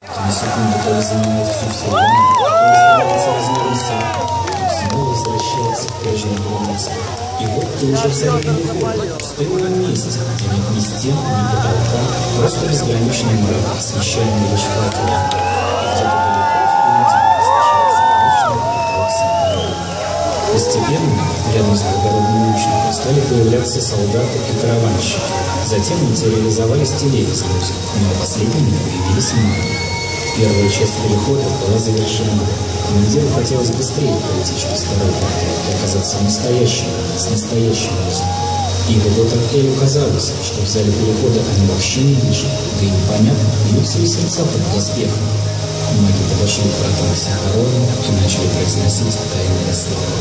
На секунду то занимает всю вселенную, то становится размером сам, и снова возвращается в прежние границы. И вот ты уже в зале перехода, в стылом месте, где нет ни стен, ни потолка, просто безграничный мрак, освещаемый лишь факелом. И где-то далеко впереди возвращается мрачный потолок Санторони. Постепенно, рядом с благородным лучником, стали появляться солдаты и караванщики. Затем материализовались телеги с грузом, но последними появились маги. Первая часть перехода была завершена. Командиру хотелось быстрее пройти через второй портал и оказаться с настоящим грузом. И доктор Элю казалось, что в зале перехода они вообще не дышат, да и непонятно, бьются ли сердца под доспехом. Маги подошли к вратам Санторони и начали произносить тайные слова.